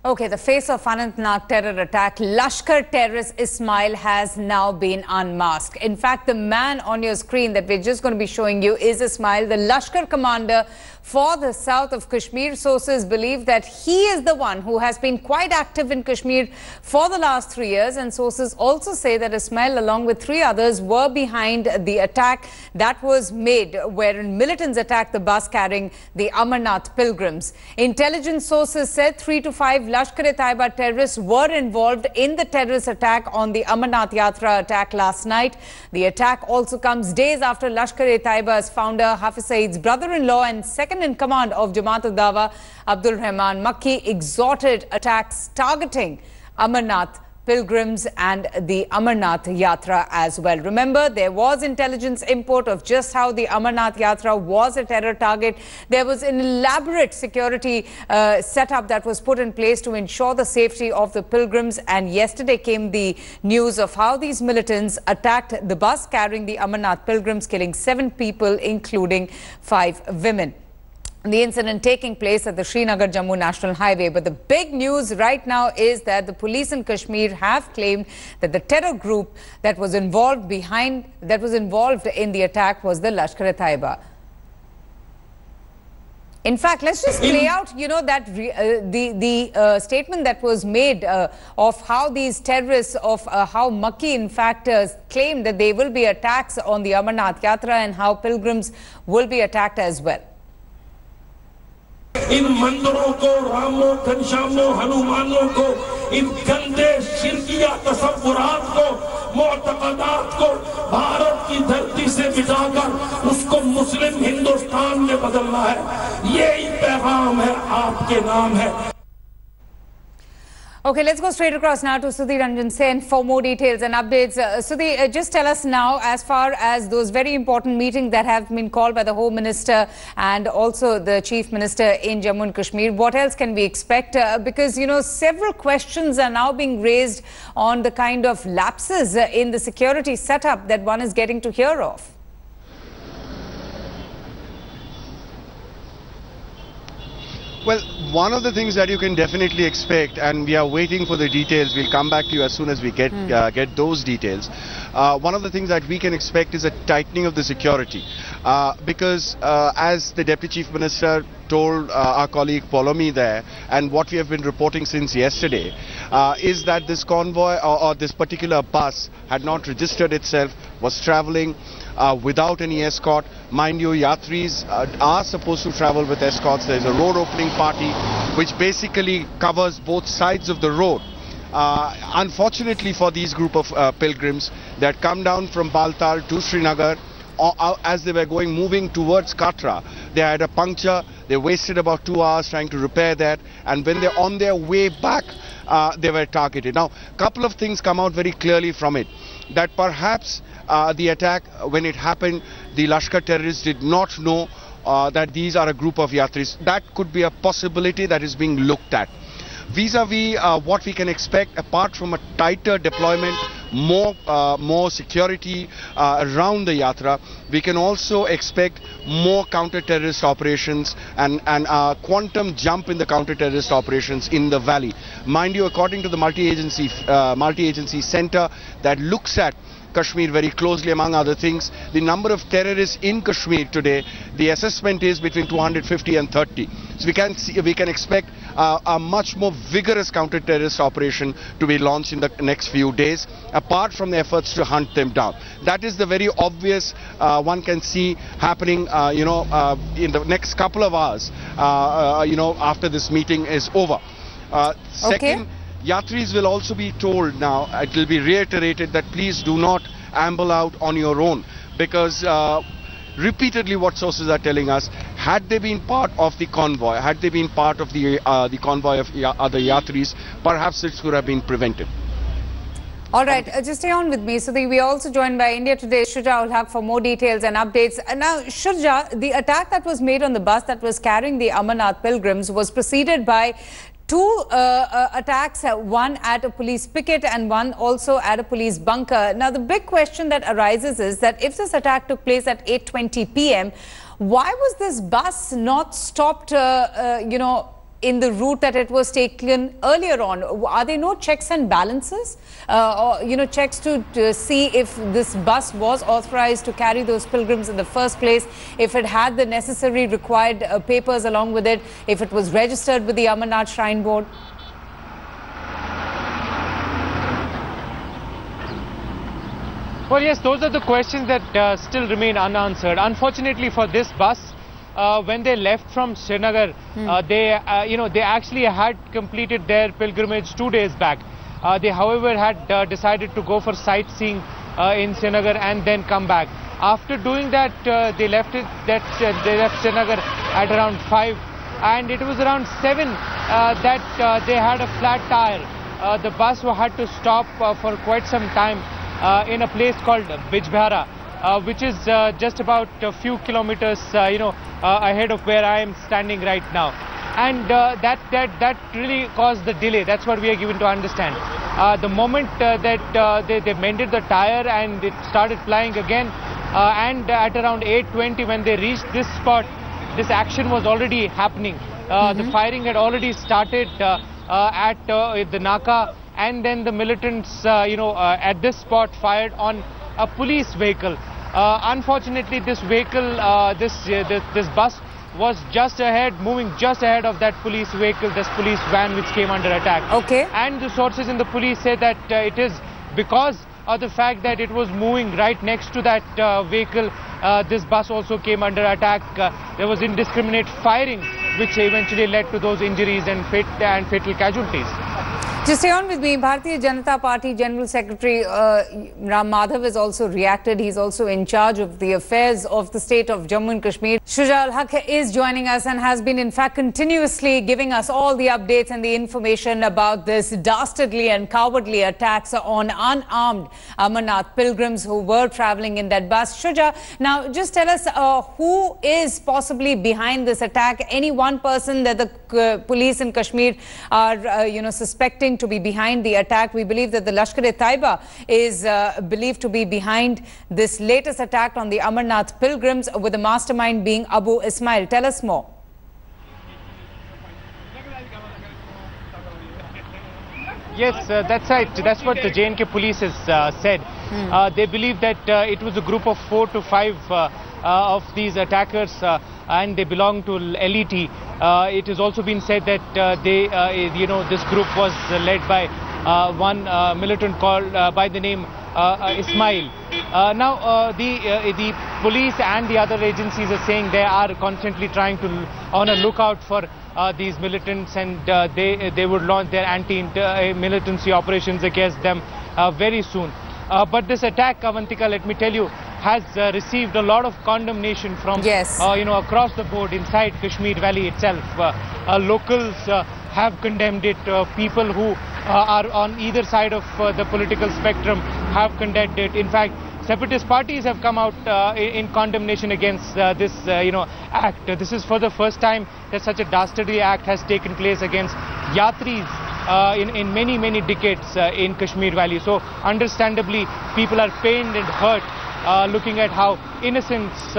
Okay, the face of Anantnag terror attack, Lashkar terrorist Ismail has now been unmasked. In fact, the man on your screen that we're just going to be showing you is Ismail, the Lashkar commander for the south of Kashmir. Sources believe that he is the one who has been quite active in Kashmir for the last 3 years. And sources also say that Ismail, along with 3 others, were behind the attack that was made wherein militants attacked the bus carrying the Amarnath pilgrims. Intelligence sources said 3 to 5 Lashkar-e-Taiba terrorists were involved in the terrorist attack on the Amarnath Yatra attack last night. The attack also comes days after Lashkar-e-Taiba's founder Hafiz Saeed's brother-in-law and second-in-command of Jamaat al-Dawa, Abdul Rahman Makki, exhorted attacks targeting Amarnath pilgrims and the Amarnath Yatra as well. Remember, there was intelligence input of just how the Amarnath Yatra was a terror target. There was an elaborate security setup that was put in place to ensure the safety of the pilgrims. And yesterday came the news of how these militants attacked the bus carrying the Amarnath pilgrims, killing 7 people, including 5 women. The incident taking place at the Srinagar-Jammu National Highway. But the big news right now is that the police in Kashmir have claimed that the terror group that was involved in the attack was the Lashkar-e-Taiba. In fact, let's just play out, that the statement that was made of how these terrorists, of how Makki, in fact, claimed that there will be attacks on the Amarnath Yatra and how pilgrims will be attacked as well. इन मंदिरों को, रामों, घनश्यामों, हनुमानों को, इन गंदे शिरकिया तसव्वुरात को, मुअतक़दात को भारत की धरती से मिटाकर उसको मुस्लिम हिंदुस्तान में बदलना है। ये ही पैगाम है, आपके नाम है। Okay, let's go straight across now to Sudhi Ranjan Sen for more details and updates. Sudhi, just tell us now, as far as those very important meetings that have been called by the Home Minister and also the Chief Minister in Jammu and Kashmir, what else can we expect? Because, several questions are now being raised on the kind of lapses in the security setup that one is getting to hear of. Well, one of the things that you can definitely expect, and we are waiting for the details, we'll come back to you as soon as we get those details. One of the things that we can expect is a tightening of the security. Because as the Deputy Chief Minister told our colleague Polomi there, and what we have been reporting since yesterday, is that this convoy or this particular bus had not registered itself, was travelling without any escort. Mind you, Yatris are supposed to travel with escorts. There is a road opening party which basically covers both sides of the road. Unfortunately for these group of pilgrims that come down from Baltal to Srinagar, as they were moving towards Katra, they had a puncture. They wasted about 2 hours trying to repair that, and when they're on their way back, they were targeted. Now, a couple of things come out very clearly from it, that perhaps the attack, when it happened, the Lashkar terrorists did not know that these are a group of Yatris. That could be a possibility that is being looked at. Vis-a-vis what we can expect, apart from a tighter deployment, more security around the Yatra, we can also expect more counter-terrorist operations and a quantum jump in the counter-terrorist operations in the valley. Mind you, according to the multi-agency center that looks at Kashmir very closely, among other things, the number of terrorists in Kashmir today, the assessment is between 250 and 30. So we can expect a much more vigorous counter-terrorist operation to be launched in the next few days, apart from the efforts to hunt them down. That is the very obvious one can see happening, in the next couple of hours, after this meeting is over. Second, Yatris will also be told now, it will be reiterated that please do not amble out on your own, because repeatedly what sources are telling us, had they been part of the convoy, had they been part of the convoy of other Yatris, perhaps this could have been prevented. All right, just stay on with me. So we are also joined by India Today's Shuja ul Haq for more details and updates. Now, Shuja, the attack that was made on the bus that was carrying the Amarnath pilgrims was preceded by 2 attacks, one at a police picket and one also at a police bunker. Now, the big question that arises is that if this attack took place at 8:20 p.m., why was this bus not stopped, in the route that it was taken earlier on? Are there no checks and balances? Or, checks to see if this bus was authorized to carry those pilgrims in the first place, if it had the necessary required papers along with it, if it was registered with the Amarnath Shrine Board? Well, yes, those are the questions that still remain unanswered. Unfortunately for this bus, when they left from Srinagar, they actually had completed their pilgrimage 2 days back. They, however, had decided to go for sightseeing in Srinagar and then come back. After doing that, they left Srinagar at around 5, and it was around 7 that they had a flat tire. The bus had to stop for quite some time in a place called Bijbehara, which is just about a few kilometers, ahead of where I am standing right now. And that really caused the delay. That's what we are given to understand. The moment that they mended the tire and it started flying again, and at around 8:20 when they reached this spot, this action was already happening. The firing had already started at the Naka, and then the militants, at this spot fired on a police vehicle. Unfortunately, this vehicle, this bus was just ahead, moving just ahead of that police vehicle, this police van which came under attack. Okay. And the sources in the police say that it is because of the fact that it was moving right next to that vehicle, this bus also came under attack. There was indiscriminate firing, which eventually led to those injuries and fatal casualties. Just stay on with me. Bharatiya Janata Party General Secretary Ram Madhav has also reacted. He's also in charge of the affairs of the state of Jammu and Kashmir. Shuja al-Haq is joining us and has been in fact continuously giving us all the updates and the information about this dastardly and cowardly attacks on unarmed Amarnath pilgrims who were travelling in that bus. Shuja, now just tell us who is possibly behind this attack? Any one person that the police in Kashmir are suspecting to be behind the attack? We believe that the Lashkar-e-Taiba is believed to be behind this latest attack on the Amarnath pilgrims, with the mastermind being Abu Ismail. Tell us more. Yes, that's right. That's what the J&K police has said. They believe that it was a group of 4 to 5 of these attackers, and they belong to LET. It has also been said that this group was led by one militant called by the name Ismail. Now the police and the other agencies are saying they are constantly trying to on a lookout for these militants, and they would launch their anti-militancy operations against them very soon. But this attack, Avantika, let me tell you, has received a lot of condemnation from across the board inside Kashmir Valley itself. Locals have condemned it. People who are on either side of the political spectrum have condemned it. In fact, separatist parties have come out in condemnation against this act. This is for the first time that such a dastardly act has taken place against yatris in many decades in Kashmir Valley. So understandably, people are pained and hurt looking at how innocents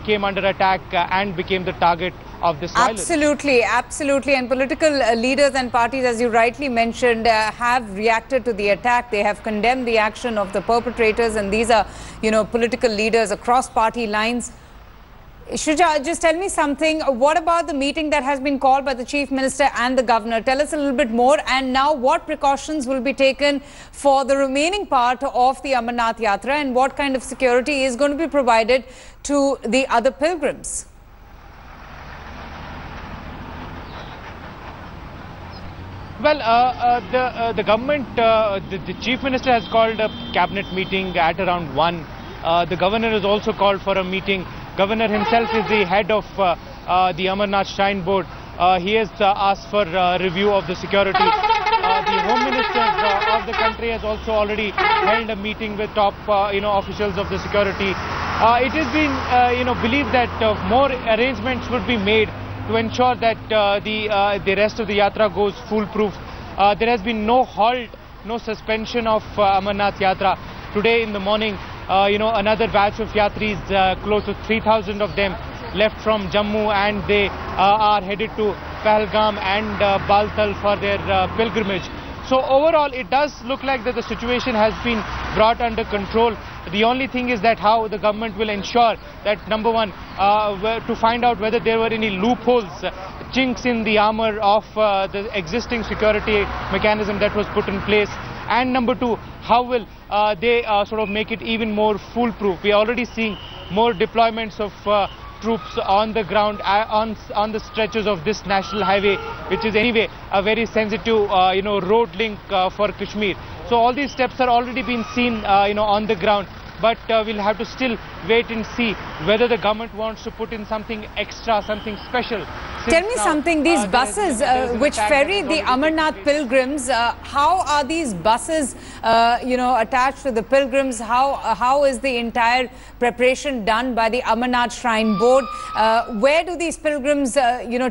came under attack and became the target of this violence. Absolutely, absolutely. And political leaders and parties, as you rightly mentioned, have reacted to the attack. They have condemned the action of the perpetrators, and these are, political leaders across party lines. Shuja, just tell me something. What about the meeting that has been called by the Chief Minister and the Governor? Tell us a little bit more. And now, what precautions will be taken for the remaining part of the Amarnath Yatra, and what kind of security is going to be provided to the other pilgrims? Well, the government, the Chief Minister has called a cabinet meeting at around 1. The Governor has also called for a meeting. Governor himself is the head of the Amarnath Shrine Board. He has asked for review of the security. The Home Minister of the country has also already held a meeting with top officials of the security. It has been believed that more arrangements would be made to ensure that the rest of the yatra goes foolproof. There has been no halt, no suspension of Amarnath Yatra. Today in the morning, another batch of yatris, close to 3,000 of them, left from Jammu, and they are headed to Pahalgam and Baltal for their pilgrimage. So overall, it does look like that the situation has been brought under control. The only thing is that how the government will ensure that, number one, to find out whether there were any loopholes, chinks in the armor of the existing security mechanism that was put in place. And number two, how will they sort of make it even more foolproof? We are already seeing more deployments of troops on the ground on the stretches of this national highway, which is anyway a very sensitive road link for Kashmir. So all these steps are already being seen on the ground, but we'll have to still wait and see whether the government wants to put in something extra, something special. Tell me something, these buses which ferry the Amarnath pilgrims, how are these buses attached to the pilgrims? How is the entire preparation done by the Amarnath Shrine Board? Where do these pilgrims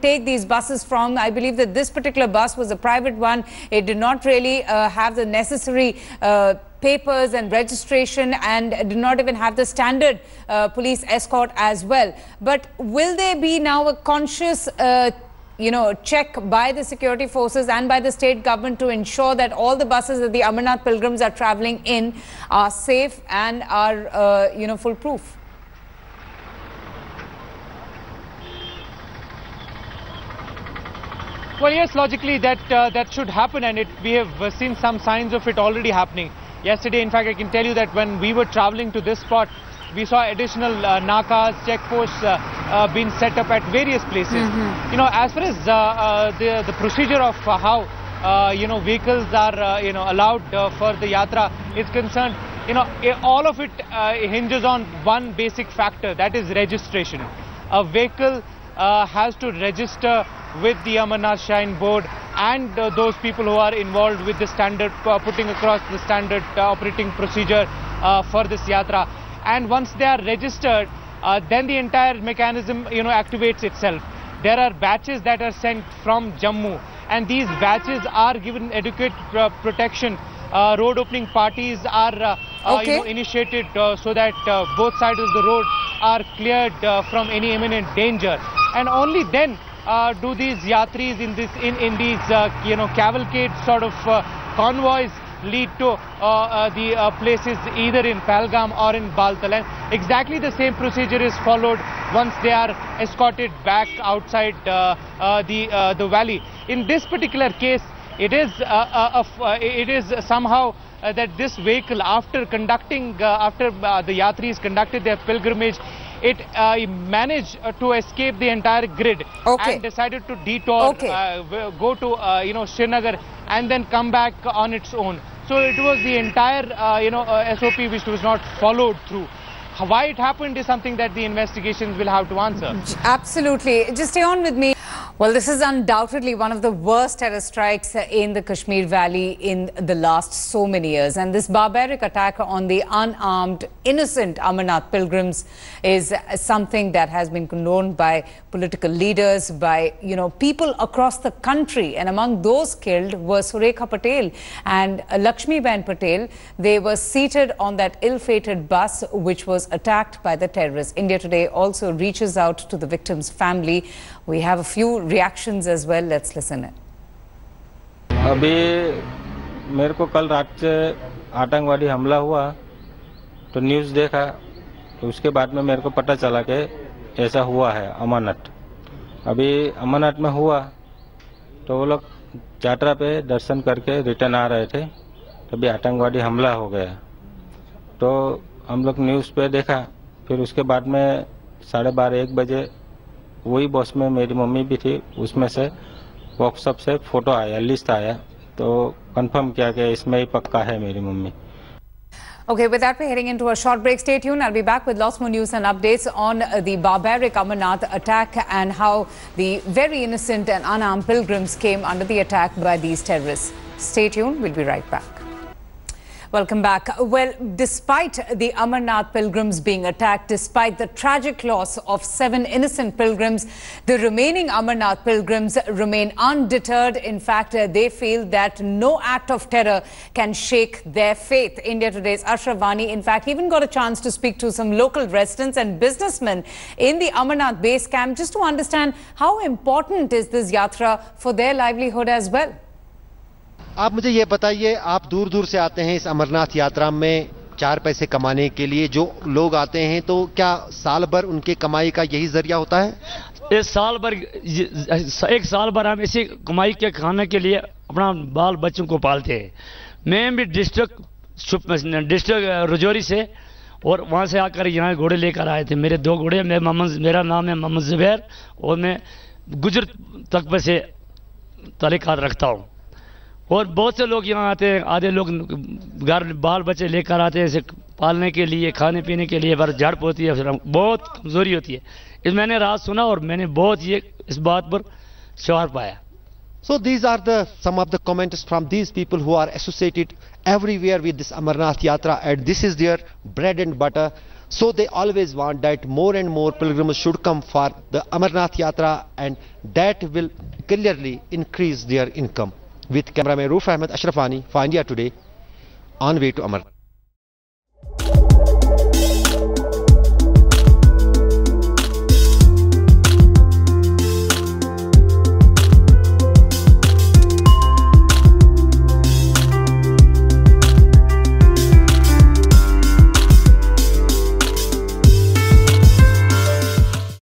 take these buses from? I believe that this particular bus was a private one. It did not really have the necessary papers and registration, and did not even have the standard police escort as well. But will there be now a conscious check by the security forces and by the state government to ensure that all the buses that the Amarnath pilgrims are travelling in are safe and are foolproof? Well, yes, logically that should happen, and we have seen some signs of it already happening. Yesterday, in fact, I can tell you that when we were traveling to this spot, we saw additional nakas, checkposts being set up at various places. As far as the procedure of how vehicles are allowed for the yatra is concerned, all of it hinges on one basic factor, that is registration. A vehicle has to register with the Amarnath Shrine Board and those people who are involved with the standard, putting across the standard operating procedure for this yatra. And once they are registered, then the entire mechanism activates itself. There are batches that are sent from Jammu, and these batches are given adequate protection. Road opening parties are initiated so that both sides of the road are cleared from any imminent danger, and only then do these yatris in these cavalcade sort of convoys lead to the places either in Pahalgam or in Baltal. And exactly the same procedure is followed once they are escorted back outside the valley. In this particular case, it is somehow that this vehicle, after the yatris conducted their pilgrimage, it managed to escape the entire grid and decided to detour, go to Srinagar and then come back on its own. So it was the entire SOP which was not followed through. Why it happened is something that the investigations will have to answer. Absolutely. Just stay on with me. Well, this is undoubtedly one of the worst terror strikes in the Kashmir Valley in the last so many years. And this barbaric attack on the unarmed, innocent Amarnath pilgrims is something that has been condoned by political leaders, by, people across the country. And among those killed were Surekha Patel and Lakshmi Ben Patel. They were seated on that ill-fated bus which was attacked by the terrorists. India Today also reaches out to the victim's family. We have a few reactions as well. Let's listen in. अभी मेरे को कल रात से आतंकवादी हमला हुआ तो न्यूज़ देखा, तो उसके बाद में मेरे को पता चला कि ऐसा हुआ है अमरनाथ। अभी अमरनाथ में हुआ तो वो लोग यात्रा पे दर्शन करके रिटर्न आ रहे थे, तभी आतंकवादी हमला हो गया। तो हम लोग न्यूज़ पे देखा, फिर उसके बाद में 12:30-1 बजे वही बस में मेरी मम्मी भी थी, उसमें से व्हाट्सएप से फोटो आया, लिस्ट आया, तो कंफर्म किया कि इसमें ही पक्का है मेरी mummy. Okay, with that, we're heading into a short break. Stay tuned. I'll be back with lots more news and updates on the barbaric Amarnath attack and how the very innocent and unarmed pilgrims came under the attack by these terrorists. Stay tuned. We'll be right back. Welcome back. Well, despite the Amarnath pilgrims being attacked, despite the tragic loss of 7 innocent pilgrims, the remaining Amarnath pilgrims remain undeterred. In fact, they feel that no act of terror can shake their faith. India Today's Ashraf Vani, in fact, even got a chance to speak to some local residents and businessmen in the Amarnath base camp just to understand how important is this yatra for their livelihood as well. आप मुझे ये बताइए, आप दूर दूर से आते हैं इस अमरनाथ यात्रा में 4 पैसे कमाने के लिए। जो लोग आते हैं तो क्या साल भर उनके कमाई का यही जरिया होता है? एक साल भर हम इसी कमाई के खाने के लिए अपना बाल बच्चों को पालते हैं। मैं भी डिस्ट्रिक्ट रजौरी से और वहाँ से आकर यहाँ घोड़े लेकर आए थे। मेरे 2 घोड़े, मेरा नाम है मोहम्मद जुबैर और मैं गुजर तकबे से ताल्लुकात रखता हूँ। और बहुत से लोग यहाँ आते हैं, आधे लोग घर बाल बच्चे लेकर आते हैं इसे पालने के लिए, खाने पीने के लिए, पर झाड़ होती है, फिर बहुत कमज़ोरी होती है। इस मैंने रात सुना और मैंने बहुत ये इस बात पर शौहर पाया। So these are some of the comments from these people who are associated everywhere with this Amarnath Yatra, and this is their bread and butter. So they always want that more and more pilgrims should come for the Amarnath Yatra, and that will clearly increase their income. With cameraman Roof Ahmed, Ashraf Vani for India Today, on way to Amarnath.